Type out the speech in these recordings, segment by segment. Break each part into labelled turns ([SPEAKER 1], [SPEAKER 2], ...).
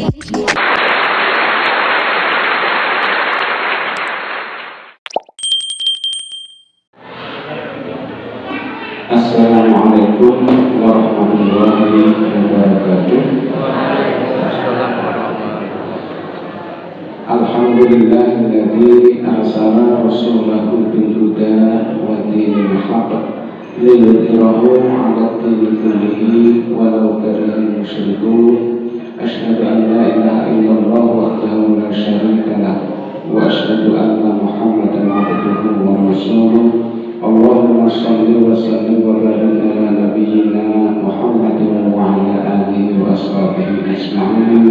[SPEAKER 1] Assalamualaikum warahmatullahi wabarakatuh. Alhamdulillahilladzi arsala rasulahu bil huda wa dinil haqq liyudhhirahu 'ala dini kullihi walau karihal musyrikun. Asyhadu an la ilaha illallah wahdahu la syarika lah wa asyhadu anna Muhammadan 'abduhu wa rasuluh. Allahumma shalli wa sallim wa barik ala nabiyyina Muhammadin wa ala alihi wa ashabihi ajma'in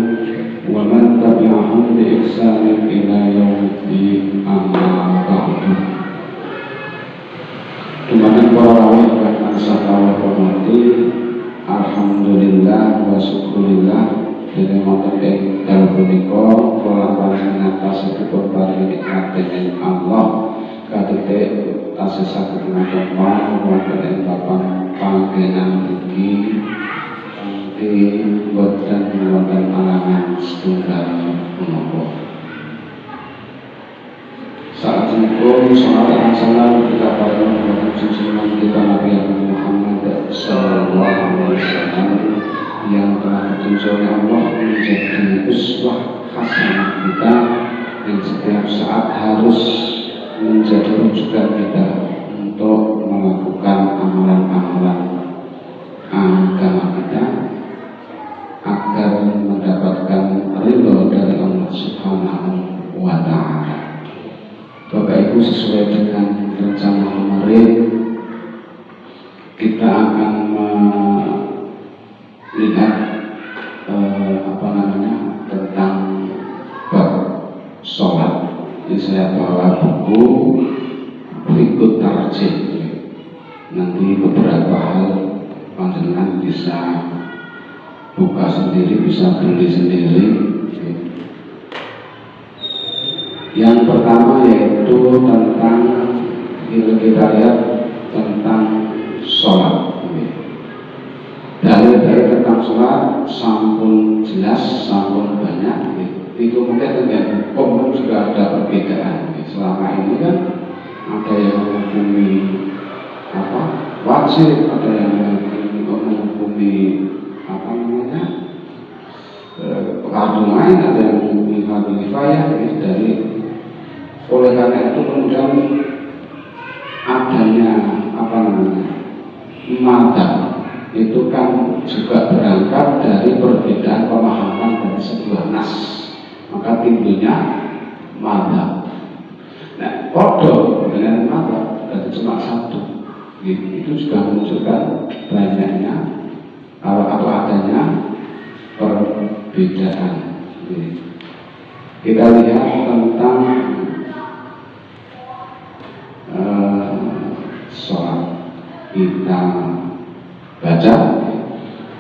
[SPEAKER 1] wa man tabi'ahum bi ihsanin ila yaumiddin, amma ba'du. Dumateng para rawuh ingkang sampun hormati, alhamdulillah wa syukurillah dene wonten ing dalem punika kula panjenengan kasebut paring nikmat dening Allah katete tasih saged menapa wonten ing papan panggenan iki kanthi boten wonten alangan setunggal menapa. Salawatullah sallallahu salam kita paring kepada junjungan kita Nabi Muhammad sallallahu alaihi wasallam yang telah ditunjuk oleh Allah menjadi uswah hasanah kita yang setiap saat harus menjadi rujukan kita untuk melakukan amalan-amalan agama kita agar mendapatkan ridho dari Allah Subhanahu wa Ta'ala. Bapak Ibu, sesuai dengan rencana kemarin kita akan melihat tentang bab sholat. Ini saya bawa buku berikut tarjih. Nanti beberapa hal panjenengan bisa buka sendiri, bisa beli sendiri. Yang pertama yaitu tentang kita lihat tentang sholat. Dalil-dalil tentang sholat sampun jelas, sampun banyak. Itu mungkin dengan hukum juga ada perbedaan. Selama ini kan ada yang menghukumi wajib, ada yang menghukumi fardu ain, ada yang menghukumi fardu kifayah. Dari oleh karena itu kemudian adanya madzhab itu kan juga berangkat dari perbedaan pemahaman dari sebuah nas, maka timbulnya madzhab. Nah, podo dengan madzhab berarti cuma satu. Itu juga menunjukkan banyaknya atau adanya perbedaan. Kita lihat tentang sholat. Kita baca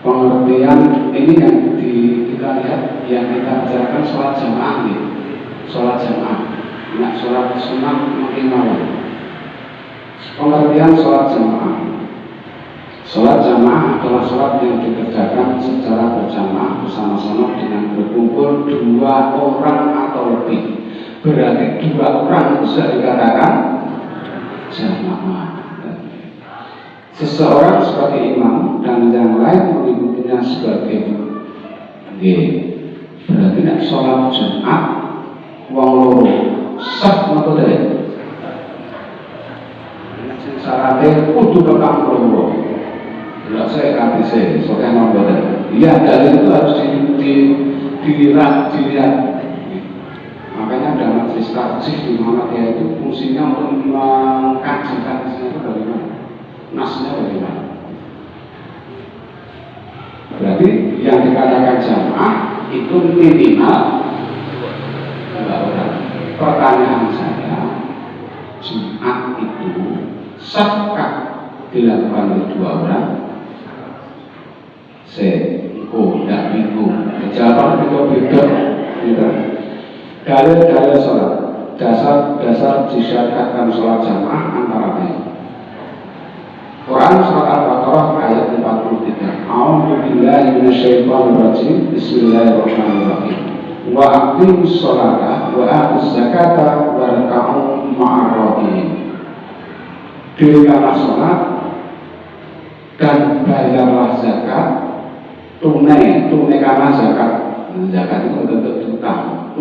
[SPEAKER 1] pengertian ini yang kita lihat, yang kita bicarakan sholat jamaah nih. Sholat jamaah, nah sholat sunnah mungkin malam. Pengertian sholat jamaah. Sholat jamaah adalah sholat yang dikerjakan secara berjamaah bersama-sama dengan berkumpul dua orang atau lebih. Berarti dua orang bisa dikatakan jamaah. Seseorang sebagai imam dan yang lain mengikutinya sebagai berarti nek sholat Jumat wong loro sah napa dene? Sing syaratnya kudu tetap loro. Lha saya kabeh sokan napa dene? Iya, dalil itu harus dilihat. Makanya ada majelis tarjih di mana dia itu fungsinya untuk mengkajikan itu bagaimana, nasnya bagaimana. Berarti yang dikatakan jamaah itu minimal dua orang. Pertanyaan saya, Jumat itu sahkah dilakukan oleh dua orang? Tidak bingung. Jawaban itu beda. Dalil-dalil sholat, dasar disyariatkan sholat jamaah antara lain Quran surat Al-Baqarah ayat 43. A'udzu billahi minasyaitonir Bismillahirrahmanirrahim. Wa aqimus sholata wa atuz zakata warka'u ma'ar rakiin. Dirikanlah sholat dan bayarlah zakat, tunaikanlah zakat. Zakat itu bentuk utang,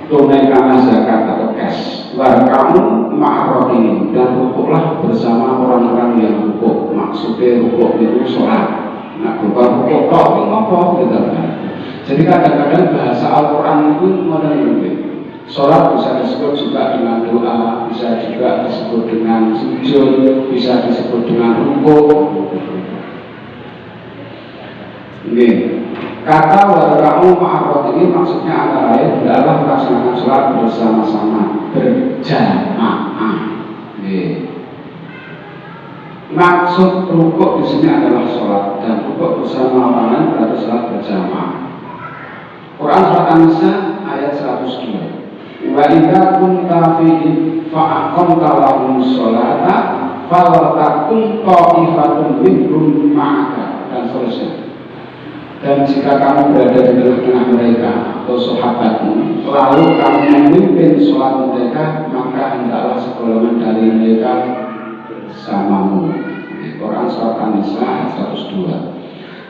[SPEAKER 1] tunaikanlah zakat atau cash. Warka'u ma'ar rakiin, dan rukuklah bersama orang-orang yang rukuk. Maksudnya rukuk itu sholat. Nah, bukan rukuk kok ngopo gitu kan. Jadi kadang-kadang bahasa Al-Quran itu modern. Sholat bisa disebut juga dengan doa, bisa juga disebut dengan sujud, bisa disebut dengan rukuk. Ini kata warka'u ma'ar ini maksudnya antara lain adalah melaksanakan sholat bersama-sama, berjamaah. Maksud rukuk di sini adalah sholat, dan rukuk bersama orang lain berarti sholat berjamaah. Quran surat An-Nisa ayat 102. Wa idza kunta fihim fa aqamta lahumus sholata faltakum ta'ifatun minhum ma'aka, dan seterusnya. Dan jika kamu berada di tengah-tengah mereka atau sahabatmu, lalu kamu memimpin sholat mereka, maka hendaklah segolongan dari mereka bersamamu. Quran surat An-Nisa ayat 102.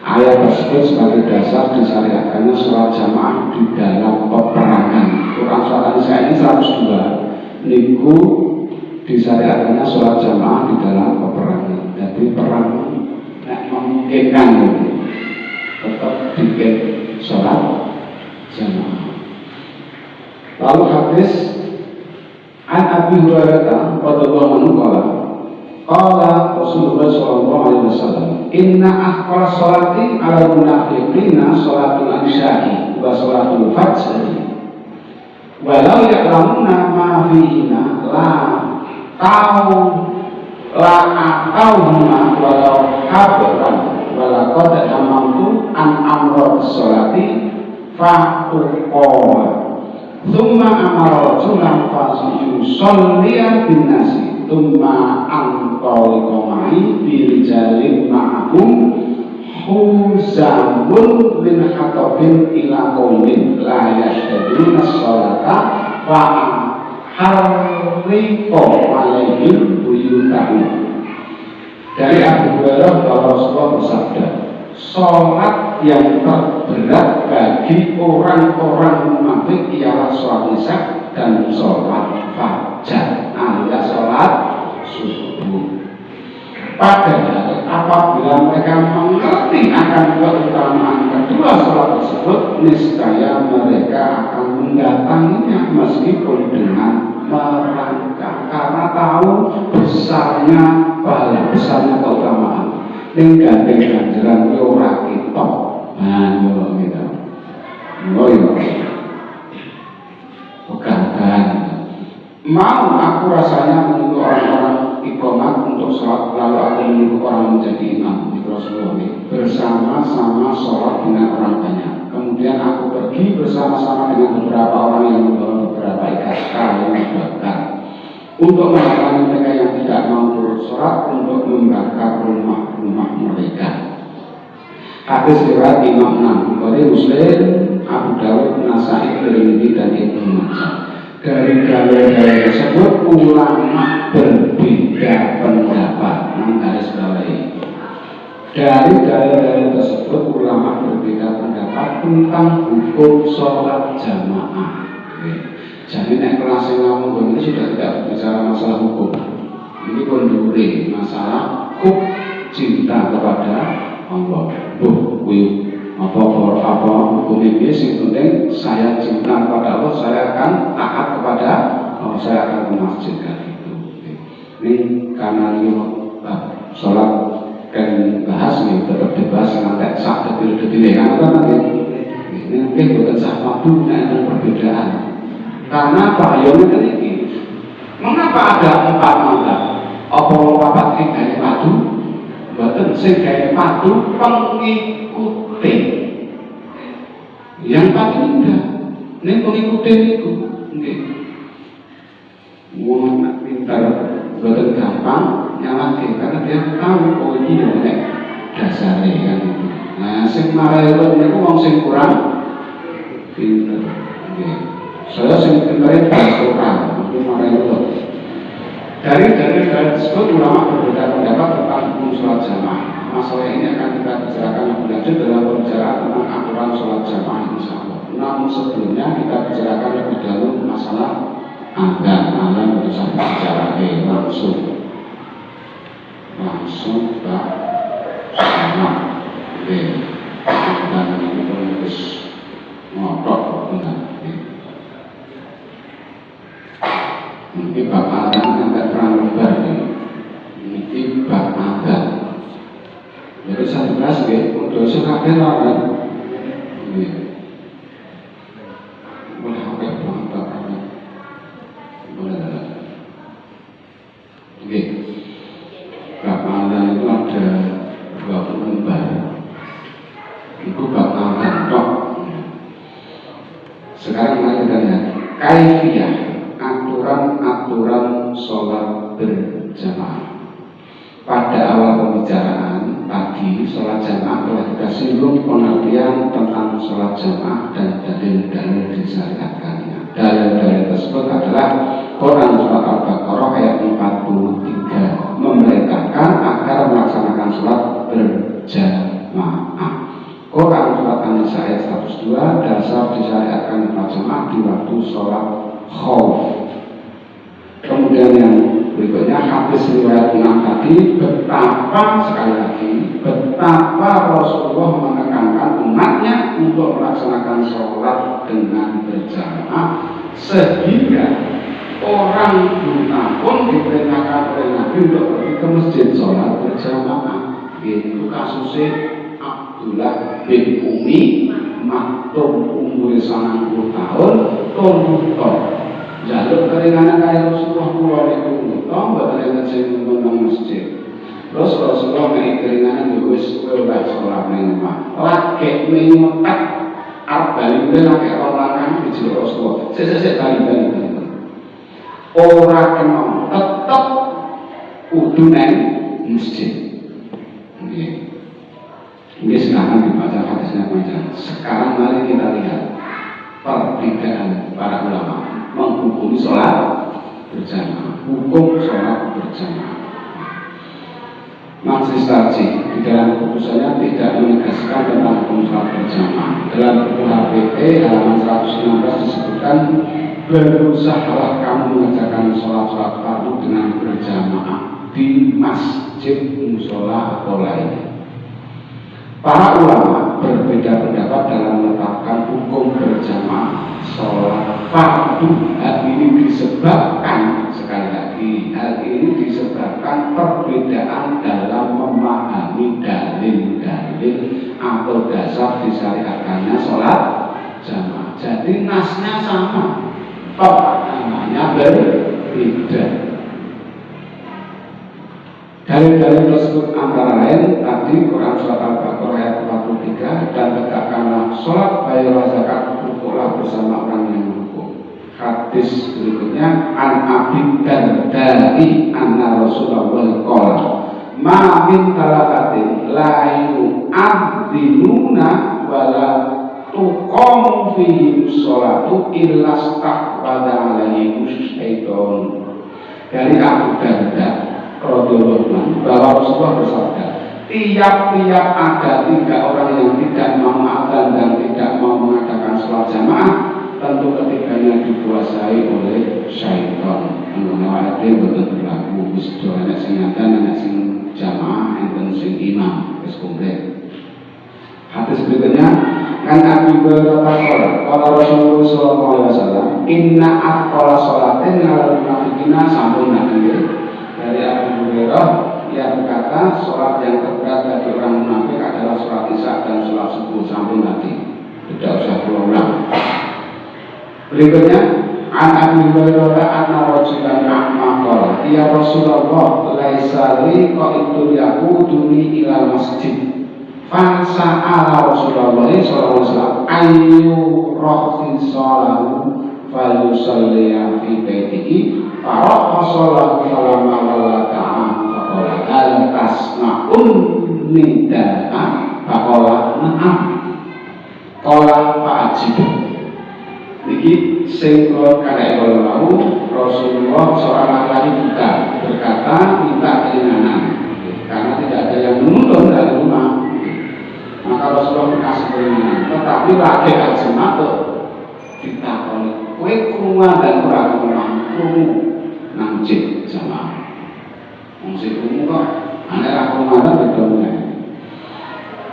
[SPEAKER 1] Ayat tersebut sebagai dasar disyariatkannya sholat jamaah di dalam peperangan. Quran surat An-Nisa ini 102. Niku disyariatkannya sholat jamaah di dalam peperangan. Jadi perang memungkinkan tetap bikin sholat jamaah. Lalu hadis An Abi Hurairah radhiyallahu anhu qala Rasulullah sallallahu alaihi wasallam, inna akhqara sholati 'ala munafiqina sholatul isya'i wa sholatul fajr walau ya'lamuna ma fihina la atauhuma walau habran wala qad hamamtu an amra sholati fa uqama thumma amara rajulan fa yusalliya bin nasi thumma antolikomai birijalin ma'ahum huzamun min hatobin ila qawmin la yashdaduna sholata wa harriqo alaihim buyutahum. Dari Abu Hurairah bahwa Rasulullah bersabda, sholat yang terberat bagi orang-orang munafik ialah sholat isya dan sholat fajar alias sholat subuh. Padahal apabila mereka mengerti akan keutamaan kedua sholat tersebut, niscaya mereka akan mendatanginya meskipun dengan merangkak, karena tahu besarnya pahala, besarnya keutamaan. Ning gandeng ganjaran yo ora ketok. Nah, yo gitu. Yo. Bukan. Mau aku rasanya menunggu orang-orang iqamah untuk sholat, lalu aku menunggu orang menjadi imam di Rasulullah bersama-sama sholat dengan orang banyak. Kemudian aku pergi bersama-sama dengan beberapa orang yang membawa beberapa ikat kayu bakar untuk melayani mereka yang tidak mau turut sholat, untuk membakar rumah-rumah mereka. Hadis riwayat Imam Bukhari, Muslim, Abu Dawud, Nasai, Tirmidzi dan Ibnu Majah. Dari dalil-dalil tersebut ulama berbeda pendapat. Garis bawahi. Dari dalil-dalil tersebut ulama berbeda pendapat tentang hukum sholat jamaah. Jadi nek kelas yang ngomong ini sudah tidak berbicara masalah hukum. Ini konduri masalah hukum cinta kepada Allah. Apa hukum ini sing penting saya cinta kepada Allah, saya akan taat kepada Allah, saya akan ke masjid kan itu. Ini karena ini sholat kan bahas nih, tetap dibahas nanti sak detil-detil kan ini bukan sak waktu ada perbedaan. Karena apa? Ayatnya ini mengapa ada 4 mazhab? Apa papat gaya padu? Bukan sing gaya padu pengikuti. Yang paling indah, ini pengikuti itu, mau nak pintar, bukan gampang, nyalakan karena dia tahu oh ini dasarnya kan itu. Nah Nah, sing marelo niku wong sing kurang pinter. Nggih. Saya sing pintere Quran, itu marelo. Dari tersebut ulama berbeda pendapat tentang hukum sholat jamaah. Masalah ini akan kita bicarakan lebih lanjut dalam pembicaraan tentang aturan sholat jamaah insya Allah. Namun sebelumnya kita bicarakan lebih dahulu masalah azan bisa bicara langsung Pak sama dan ini terus ngotot benar. Ini bab azan tidak pernah lebar ini bab azan. Jadi saya jelas ya, untuk sekalian orang ini boleh pakai banget boleh. Oke, bab azan itu ada 20 lembar. Itu bab azan tok. Sekarang mari kita lihat kaifiyah aturan sholat berjamaah. Pada awal pembicaraan tadi sholat jamaah telah kita singgung pengertian tentang sholat jamaah dan dalil-dalil disyariatkannya. Dalil-dalil tersebut adalah Quran surat Al-Baqarah ayat 43 memerintahkan agar melaksanakan sholat berjamaah. Quran surat An-Nisa ayat 102 dasar disyariatkan berjamaah di waktu sholat khauf. Kemudian yang berikutnya hadis riwayat 6 tadi, betapa sekali lagi betapa Rasulullah menekankan umatnya untuk melaksanakan sholat dengan berjamaah, sehingga orang buta pun diperintahkan oleh Nabi untuk pergi ke masjid sholat berjamaah. Itu kasusnya Abdullah bin Umi Maktum umur 90 tahun tonton jaluk keringanan kaya Rasulullah keluar itu ngutong buat keringan sing menang masjid. Terus Rasulullah ngai keringanan ya wis kowe ora sholat ning omah. Lagi mengotak arep bali lagi orang dijero Rasulullah. Sesek bali. Ora kena tetep kudu nang masjid. Nggih. Nggih silakan dibaca hadisnya panjang. Sekarang mari kita lihat perbedaan para ulama menghukumi sholat berjamaah. Hukum sholat berjamaah. Majelis Tarjih di dalam keputusannya tidak menegaskan tentang hukum sholat berjamaah. Dalam buku HPT halaman 116 disebutkan, berusahalah kamu mengerjakan sholat fardu dengan berjamaah di masjid, musola atau lainnya. Para ulama berbeda pendapat dalam menetapkan hukum berjamaah sholat fardu. Hal ini disebabkan, sekali lagi, hal ini disebabkan perbedaan dalam memahami dalil-dalil atau dasar disyariatkannya sholat jamaah. Jadi nasnya sama, pemahamannya berbeda. Dalil-dalil tersebut antara lain tadi Quran surat Al-Baqarah ayat 43 dan tegakkanlah sholat bayarlah zakat rukuklah bersama orang yang rukuk. Hadis berikutnya an Abi Darda'i anna Rasulullah qala ma min talaqatin la yu'adzinuna wala tuqamu fihi sholatu illa staqbala alaihi syaiton. Dari Abu Darda radhiyallahu bahwa Rasulullah bersabda, tiap-tiap ada 3 orang yang tidak mau azan dan tidak mau mengadakan sholat jamaah, tentu ketiganya dikuasai oleh syaitan. Mengenai ayat boten berlaku wis ana sing azan ana sing jamaah enten sing imam wis komplit. Hadis berikutnya kan Abu Hurairah qala Rasulullah sallallahu alaihi wasallam inna aqala sholatin alal munafiqina sampun nabi. Dari Abu Hurairah yang berkata sholat yang terberat bagi orang munafik adalah sholat isya dan sholat subuh. Sampun tadi, tidak usah berulang. Berikutnya an Abu Hurairah anna rajulan a'ma qala ya Rasulullah laisa li qaitu yaquduni ilal masjid fasa'ala Rasulullah sallallahu alaihi wasallam ayu rakhsin salahu falyusalli fi baitihi Faraqasolahu falama wala ta'am faqala al tasma'un nida'a Pakola na'am Kola fa'ajib. Niki sing kula kandhani wau Rasulullah seorang laki buta berkata minta keringanan karena tidak ada yang menuntun dari rumah, maka Rasulullah mengasih keringanan. Tetapi laki ajema kok ditakoni kowe krungu dan ora krungu nang masjid jamaah. Wong sing krungu kok ana ra krungu beda meneh.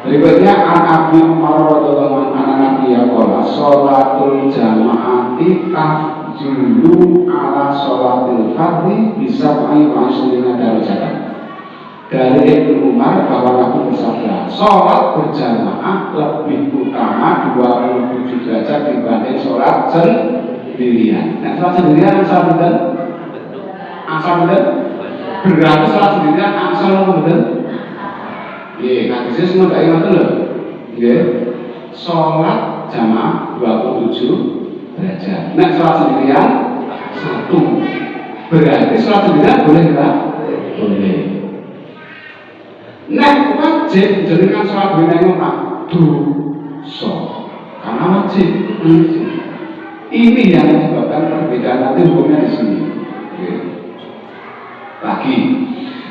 [SPEAKER 1] Berikutnya Abi Umar radhiyallahu anhu Nabi yaqala sholatul jamaati tafjulu ala sholatil fardhi bisa wa asyrina darajatan. Dari Ibnu Umar bahwa Nabi bersabda, sholat berjamaah lebih utama 27 derajat dibanding sholat sendirian. Nah, sholat sendirian asal betul? Asal betul? Berarti sholat sendirian asal betul? Iya, hadisnya semua tidak ingat loh. Iya, sholat jamaah 27 derajat. Nah, sholat sendirian 1. Berarti sholat sendirian boleh nggak? Boleh. Nah, wajib jadikan sholat bina ngomong dosa karena wajib. Ini yang menyebabkan perbedaan nanti hukumnya di sini. Oke. Lagi,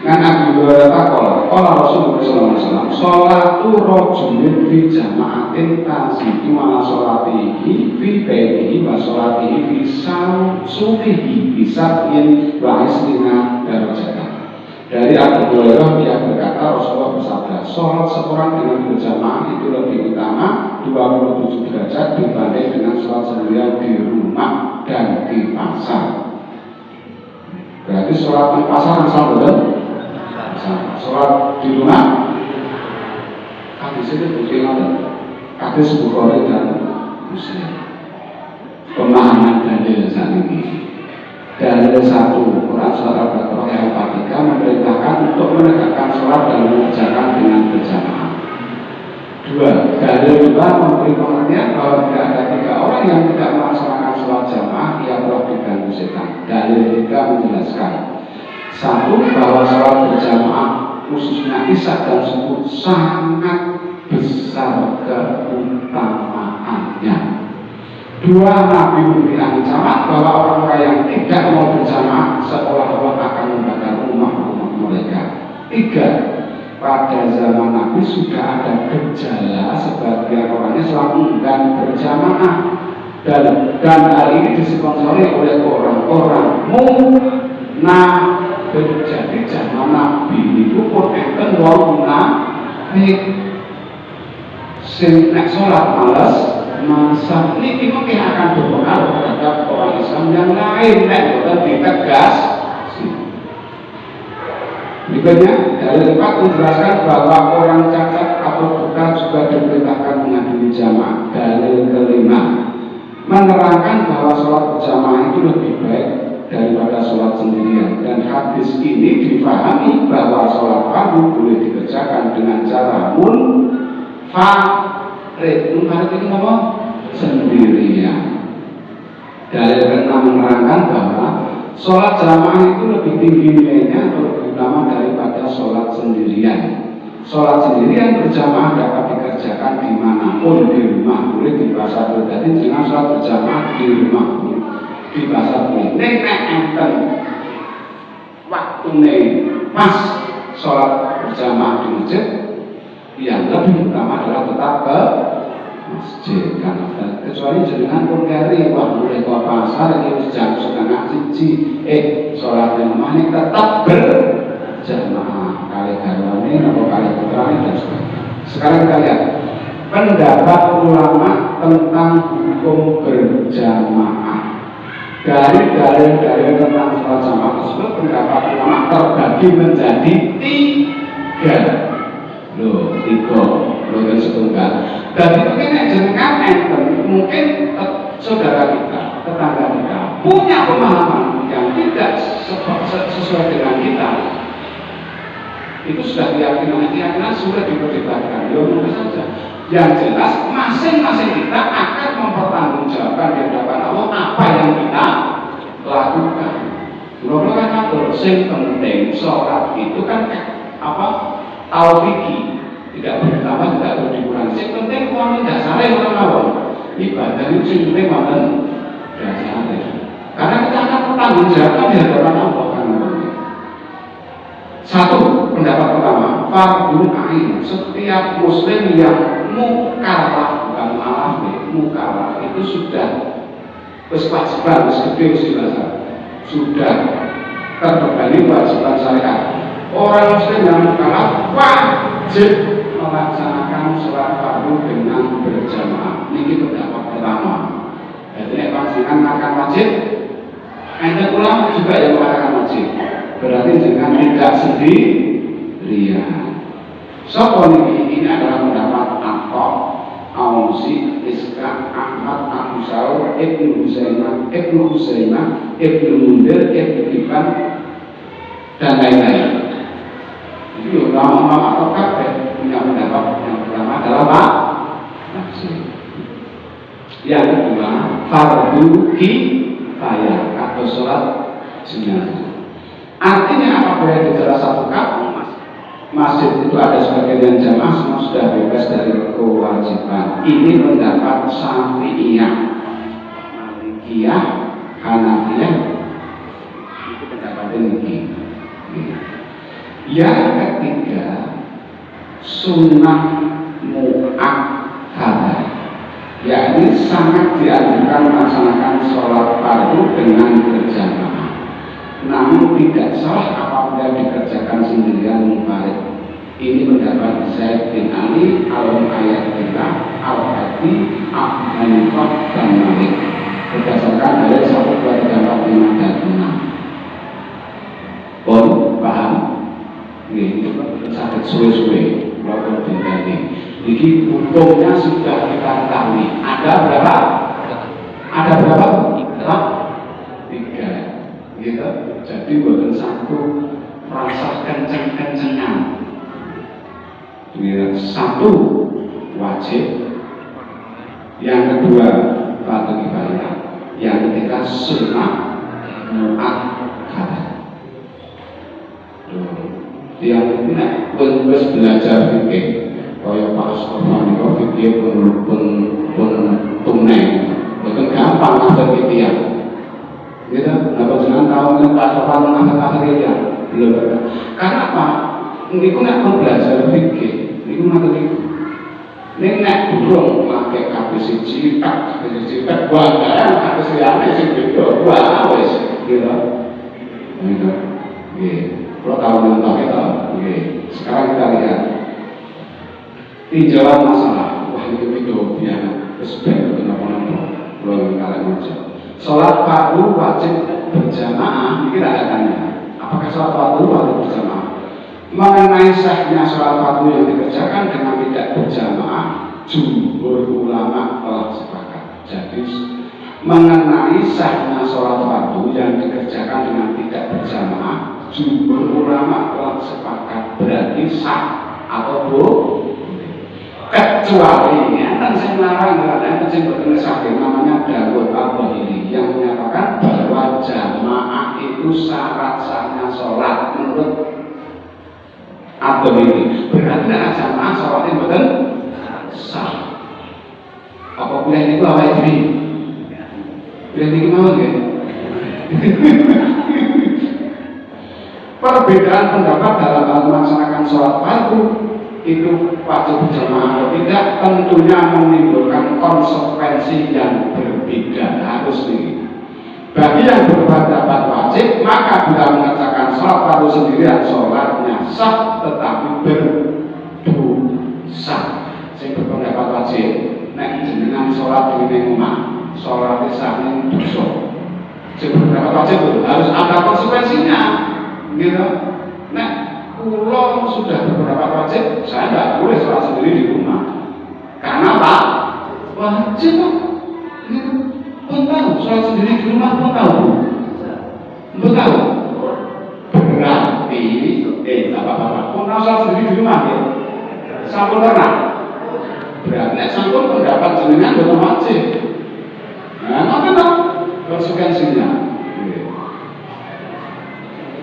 [SPEAKER 1] kan Abu Hurairah kalau Rasulullah SAW sholatu rojulin fi jama'atin tazidu ala sholatihi fi baitihi wa sholatihi fi suqihi bisa in wa isrina darajatan. Dari Abu Hurairah dia berkata Rasulullah bersabda sholat seorang dengan berjamaah itu lebih utama 27 derajat dibanding dengan sholat sendirian di rumah dan di pasar. Berarti sholat di pasar asal betul? Sholat di rumah hadis itu bukti hadis Bukhari dan Muslim. Pemahaman dalil saat ini dalil 1 Quran surat Al-Baqarah ayat 43 memerintahkan untuk menegakkan sholat dan mengerjakan dengan berjamaah. 2 dalil 2 memberi pengertian bahwa tidak ada 3 orang yang tidak melaksanakan sholat jamaah yang telah diganggu setan. Dalil 3 menjelaskan 1 bahwa sholat berjamaah khususnya isya dan subuh sangat besar keutamaannya. 2 Nabi memberi ancaman bahwa orang-orang yang tidak mau berjamaah seolah-olah akan membakar rumah-rumah mereka. 3 pada zaman Nabi sudah ada gejala sebagian orangnya selalu enggan berjamaah dan hal ini disponsori oleh orang-orang munafik. Jadi zaman Nabi itu pun enten wong munafik sing nek salat males masa ini mungkin akan berpengaruh terhadap orang Islam yang lain nek boten ditegas. Berikutnya dalil 4 menjelaskan bahwa orang cacat atau buta juga diperintahkan menghadiri jamaah. Dalil 5 menerangkan bahwa sholat berjamaah itu lebih baik daripada sholat sendirian, dan hadis ini difahami bahwa sholat fardu boleh dikerjakan dengan cara munfarid. Munfarid itu apa? Sendirian. Dalil ke-6 menerangkan bahwa sholat jamaah itu lebih tinggi nilainya atau lebih utama daripada sholat sendirian. Sholat sendirian berjamaah dapat dikerjakan dimanapun, di rumah boleh, di pasar boleh. Jadi dengan sholat berjamaah di rumah boleh, di pasar boleh. Nek enten waktu pas sholat berjamaah di masjid, yang lebih utama adalah tetap ke masjid. Karena kecuali jenengan pun kari wah mulai ke pasar ini jam 2:30 sholat di rumah ini tetap berjamaah kali garwane atau kali putrane dan sebagainya. Sekarang kita lihat pendapat ulama tentang hukum berjamaah. Dari dalil-dalil tentang sholat jamaah tersebut pendapat ulama terbagi menjadi 3. Loh, 3 loh setunggal. Dan mungkin jenengan mungkin saudara kita, tetangga kita punya pemahaman yang tidak sesuai dengan kita. Itu sudah keyakinan sudah diperdebatkan. Ya mungkin saja. Yang jelas masing-masing kita akan mempertanggungjawabkan di hadapan Allah apa yang kita lakukan. Kalau kan sing penting sholat itu kan apa? Taufiki. tidak bertambah, tidak perlu dikurangi. Yang penting wonten dasare ora mawon. Ibadah itu sing penting wonten dasare. Karena kita akan bertanggung jawab di hadapan Allah kan. Satu, pendapat pertama, fardhu ain. Setiap muslim yang mukallaf, bukan malaf nih, mukallaf itu sudah kewajiban, sudah terbebani kewajiban syariat. Orang muslim yang mukallaf wajib melaksanakan sholat fardu dengan berjamaah. Ini pendapat pertama. Jadi pastikan akan wajib. Ada ulama juga yang mengatakan wajib. Berarti dengan tidak sendirian. So ini adalah pendapat Atok, Ausi, Iska, Ahmad, Abu Saur, Ibnu Husainah, Ibnu Mundir, Ibnu Hibban, dan lain-lain. Jadi ulama-ulama atau kafir punya pendapat yang pertama adalah apa? Wajib. Yang kedua, fardu kifayah atau sholat jenazah. Artinya apabila di salah satu kampung masjid itu ada sebagian jamaah semua sudah bebas dari kewajiban. Ini pendapat Syafi'iyah, Malikiyah, Hanafiyah. Itu pendapat ini. Yang ketiga, sunnah mu'akkadah, yakni sangat dianjurkan melaksanakan sholat fardu dengan berjamaah. Namun tidak salah apabila dikerjakan sendirian munfarid. Ini pendapat Zaid bin Ali, Al-Mu'ayyadillah, Al-Hadi, Abu Hanifah, dan Malik. Berdasarkan dari 1, 2, 3, 4, 5, dan 6. Pun paham? Ini sakit suwe-suwe, walaupun dintani. Jadi hukumnya sudah kita ketahui. Ada berapa? Ada berapa? 3. Gitu. Jadi bukan satu rasa kenceng-kencengan. Satu wajib, yang kedua fardu kifayah, yang ketiga sunnah mu'akkadah. Yang ini pun belajar fikih, kaya Pak Sofan itu fikih pun tunai, bukan gampang ngajar fikih. Gitu, apa jangan tahu nih Pak Sofan ngajar ya? Belum ada. Karena apa? Ini aku nak belajar fikih, ini macam itu. Ini nak burung pakai kabis citak, buat barang kabis liane sih betul, buat awes, gitu. Gitu. Kalau tahu mentok itu, sekarang kita lihat tinjauan masalah. Wah ini video biar respect kenapa-napa. Belum kalian macam. Sholat fardu wajib berjamaah, ini ada tanya. Apakah sholat fardu wajib berjamaah? Mengenai sahnya sholat fardu yang dikerjakan dengan tidak berjamaah, jumhur ulama telah sepakat. Jadi mengenai sahnya sholat fardu yang dikerjakan dengan tidak berjamaah, jumhur ulama telah sepakat, berarti sah atau kecuali enten sing larang, enten sing boten sahih, namanya Dawud Al-Bahili yang menyatakan bahwa jamaah itu syarat sahnya sholat menurut Al-Bahili. Berarti nek jamaah sholatnya boten sah. Apa boleh niku awake dhewe? Boleh niku mawon nggih. Perbedaan pendapat dalam hal melaksanakan sholat fardu itu wajib berjamaah atau tidak tentunya menimbulkan konsekuensi yang berbeda. Harus ini bagi yang berpendapat wajib, maka bila mengerjakan sholat fardu sendirian sholatnya sah tetapi berdosa. Yang berpendapat wajib, nek jenengan sholat di rumah, sholat sahnya dosa. Yang berpendapat wajib harus ada konsekuensinya, gitu. Nek pulau sudah berpendapat wajib, saya tidak boleh sholat sendiri di rumah. Karena apa? Wajib kok. Gitu. Pun tahu, sholat sendiri di rumah pun tahu. Pun tahu. Berarti, apa-apa. Pun tahu sholat sendiri di rumah ya. Sampun pernah. Berarti sampun pendapat jenengan bukan wajib. Nah, apa konsekuensinya?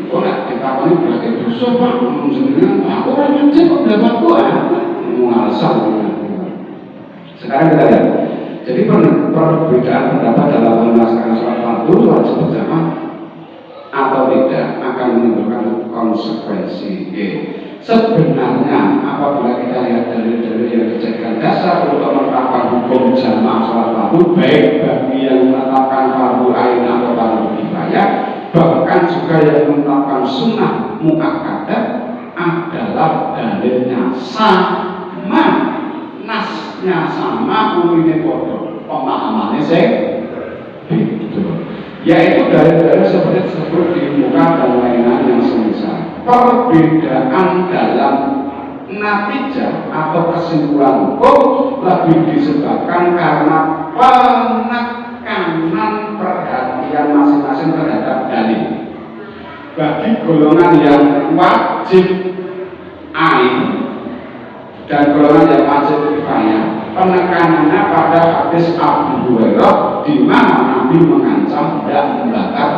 [SPEAKER 1] Kok nak ditakoni berarti dosa Pak, jenengan aku ora wajib kok pendapatku. Sekarang kita lihat. Jadi perbedaan pendapat dalam melaksanakan sholat fardu wajib berjamaah atau tidak akan menimbulkan konsekuensi. Sebenarnya apabila kita lihat dalil-dalil yang dijadikan dasar untuk menetapkan hukum jamaah sholat fardu, baik bagi yang menetapkan fardu ain atau fardu kifayah, bahkan juga yang menetapkan sunnah muakkadah, adalah dalilnya sama, nasnya sama, umumnya bodoh, pemahamannya begitu. Yaitu dalil-dalil seperti disebut di muka dan lain-lain yang semisal. Perbedaan dalam natijah atau kesimpulan hukum lebih disebabkan karena penekanan perhatian masing-masing terhadap dalil. Bagi golongan yang wajib ain dan golongan yang wajib kifayah, penekanannya pada hadis Abu Hurairah di mana Nabi mengancam tidak membakar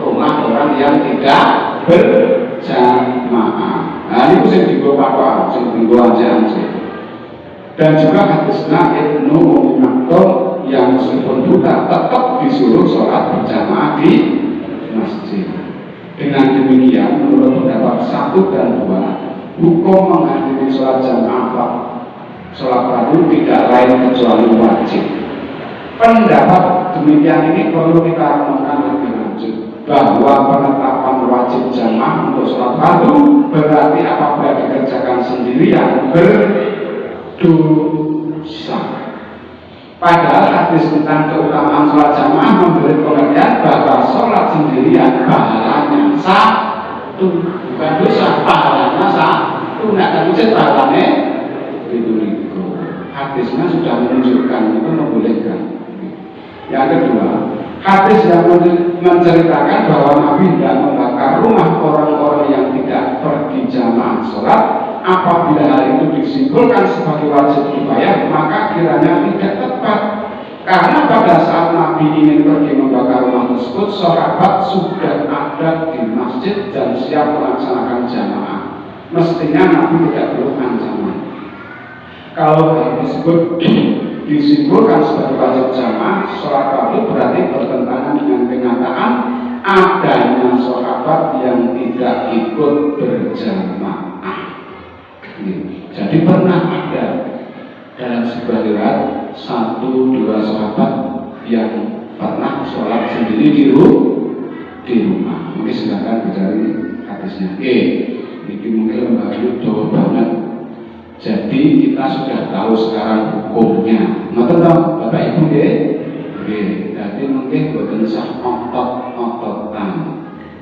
[SPEAKER 1] rumah orang yang tidak berjamaah. Nah ini mesti dibawa mesti dibawa aja. Dan juga hadisnya Ibnu Ummi Maktum yang meskipun buta tetap disuruh sholat berjamaah di masjid. Dengan demikian, menurut pendapat 1 dan 2, hukum menghadiri sholat jamaah sholat fardu tidak lain kecuali wajib. Pendapat demikian ini perlu kita renungkan lebih lanjut, bahwa penetapan wajib jamaah untuk sholat fardu berarti apabila dikerjakan sendirian berdosa. Padahal hadis tentang keutamaan sholat jamaah memberi pengertian bahwa sholat sendirian pahalanya 1, bukan dosa, pahalanya 1. Nah, tapi pahalanya itu. Hadisnya sudah menunjukkan itu membolehkan. Yang kedua, hadis yang menceritakan bahwa Nabi tidak membakar rumah orang-orang yang tidak pergi jamaah sholat, apabila hal itu disimpulkan sebagai wajib kifayah, maka kiranya tidak tepat. Karena pada saat Nabi ingin pergi membakar rumah tersebut, sahabat sudah ada di masjid dan siap melaksanakan jamaah. Mestinya Nabi tidak perlu ancaman. Kalau hal tersebut disimpulkan sebagai wajib jamaah sholat fardu, berarti bertentangan dengan kenyataan adanya sahabat yang tidak ikut berjamaah. Jadi pernah ada dalam sebuah riwayat 1-2 sahabat yang pernah sholat sendiri di rumah. Mungkin silakan dicari hadisnya. Ini mungkin lembaga jauh banget. Jadi kita sudah tahu sekarang hukumnya. Ngoten dong, Bapak Ibu nggih. Jadi mungkin boten sah otot-ototan.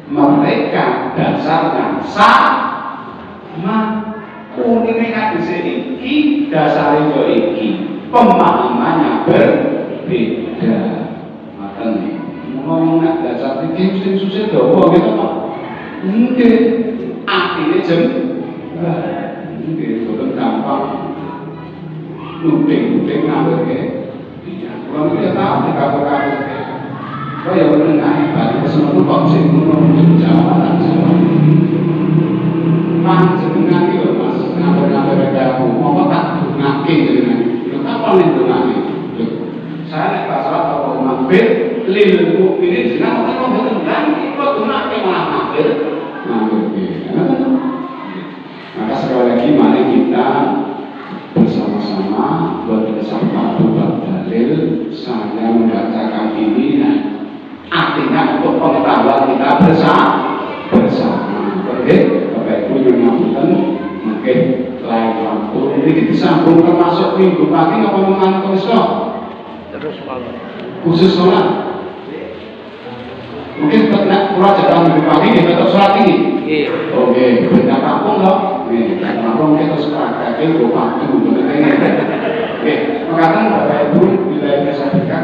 [SPEAKER 1] Mereka dasarnya sama. Unine hadis iki dasare yo iki. Pemahamannya berbeda. Ngoten. Ngomong nek dasar iki mesti susah dawa gitu Pak. Mungkin artine mungkin belum gampang nuding ngawur ke. Kalau kita tahu di kafe-kafe, kalau yang menengah bagi kesemuanya kok sih menurut jawaban panjenengan itu mas ngawur mereka mau tak ngaki jenengan. Itu kapan itu ngaki? Saya nek pasal atau ngafir lil mukminin jenengan kok betul ngaki kok ngaki malah ngafir. Maka sekali lagi mari kita bersama-sama bersama bab dalil. Saya membacakan ini artinya untuk pengetahuan kita bersama. Oke, Bapak Ibu yang ngapunten, mungkin lain waktu ini disambung termasuk minggu pagi apa mengenai besok? Terus malam. Khusus sholat. Mungkin tetap pulau jadwal minggu pagi kita tetap sholat ini. Oke, benda kampung loh. Kampung kita sepakat itu waktu. Oke, makanya Bapak Ibu bila bisa kita